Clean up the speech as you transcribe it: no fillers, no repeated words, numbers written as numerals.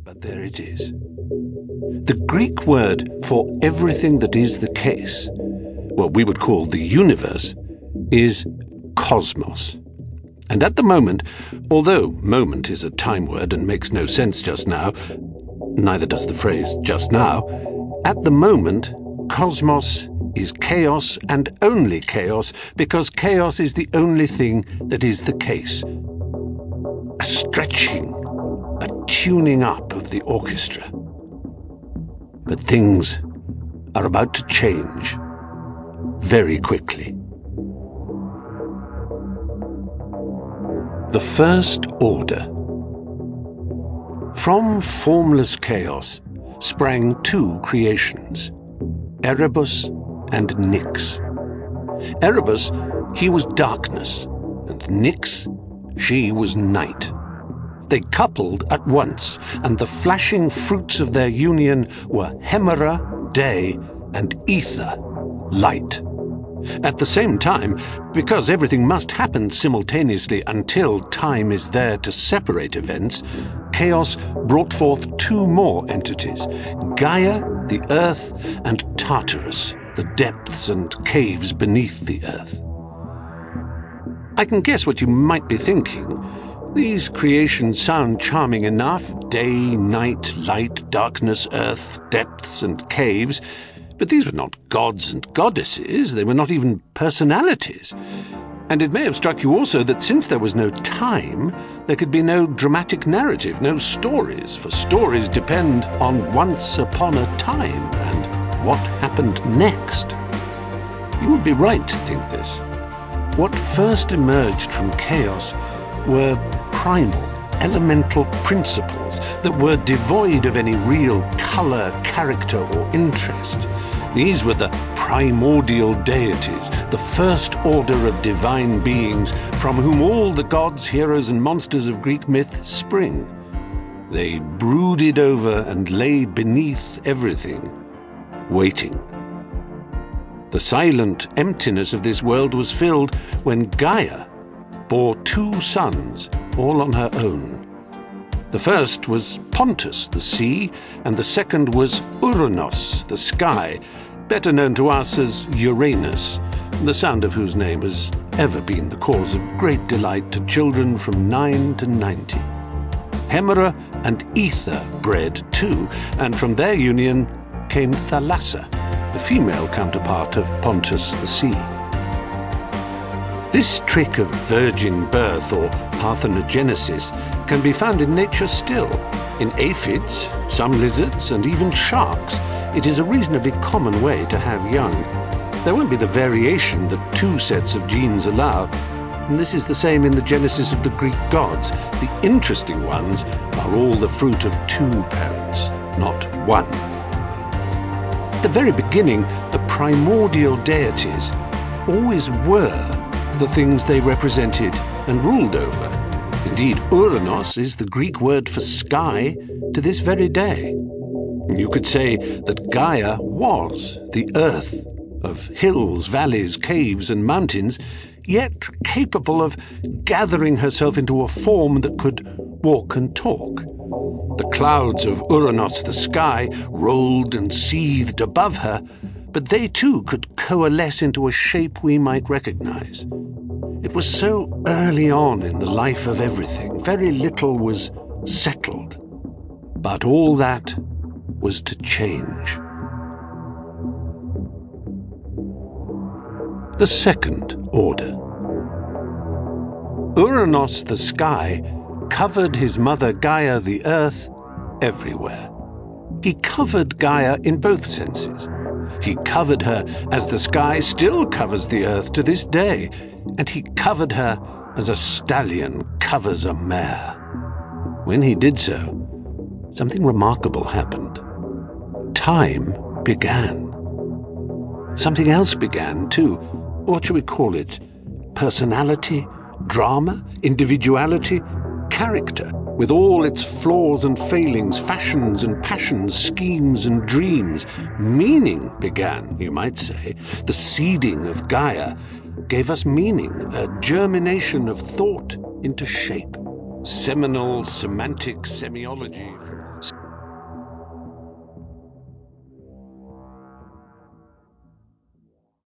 but there it is. The Greek word for everything that is the case, what we would call the universe, is cosmos. And at the moment, although moment is a time word and makes no sense just now, neither does the phrase just now, at the moment, cosmos is chaos and only chaos, because chaos is the only thing that is the case. A stretching, a tuning up of the orchestra. But things are about to change very quickly. The First Order. From formless chaos sprang two creations, Erebus and Nyx. Erebus, he was darkness, and Nyx, she was night. They coupled at once, and the flashing fruits of their union were Hemera, day, and Ether, light. At the same time, because everything must happen simultaneously until time is there to separate events, chaos brought forth two more entities, Gaia, the earth, and Tartarus, the depths and caves beneath the earth. I can guess what you might be thinking. These creations sound charming enough, day, night, light, darkness, earth, depths, and caves, but these were not gods and goddesses, they were not even personalities. And it may have struck you also that since there was no time, there could be no dramatic narrative, no stories, for stories depend on once upon a time and what happened next. You would be right to think this. What first emerged from chaos were primal, elemental principles that were devoid of any real colour, character, or interest. These were the primordial deities, the first order of divine beings from whom all the gods, heroes, and monsters of Greek myth spring. They brooded over and lay beneath everything, waiting. The silent emptiness of this world was filled when Gaia bore two sons, all on her own. The first was Pontus, the sea, and the second was Uranos, the sky, better known to us as Uranus, the sound of whose name has ever been the cause of great delight to children from 9 to 90. Hemera and Ether bred too, and from their union came Thalassa, the female counterpart of Pontus the sea. This trick of virgin birth, or parthenogenesis, can be found in nature still. In aphids, some lizards, and even sharks, it is a reasonably common way to have young. There won't be the variation that two sets of genes allow, and this is the same in the genesis of the Greek gods. The interesting ones are all the fruit of two parents, not one. At the very beginning, the primordial deities always were the things they represented and ruled over. Indeed, Uranos is the Greek word for sky to this very day. You could say that Gaia was the earth of hills, valleys, caves, and mountains, yet capable of gathering herself into a form that could walk and talk. The clouds of Uranos, the sky, rolled and seethed above her, but they too could coalesce into a shape we might recognize. It was so early on in the life of everything, very little was settled. But all that was to change. The Second Order. Uranos, the sky, covered his mother Gaia, the earth, everywhere. He covered Gaia in both senses. He covered her as the sky still covers the earth to this day, and he covered her as a stallion covers a mare. When he did so, something remarkable happened. Time began. Something else began, too. What shall we call it? Personality? Drama? Individuality? Character, with all its flaws and failings, fashions and passions, schemes and dreams. Meaning began, you might say. The seeding of Gaia gave us meaning, a germination of thought into shape. Seminal semantic semiology from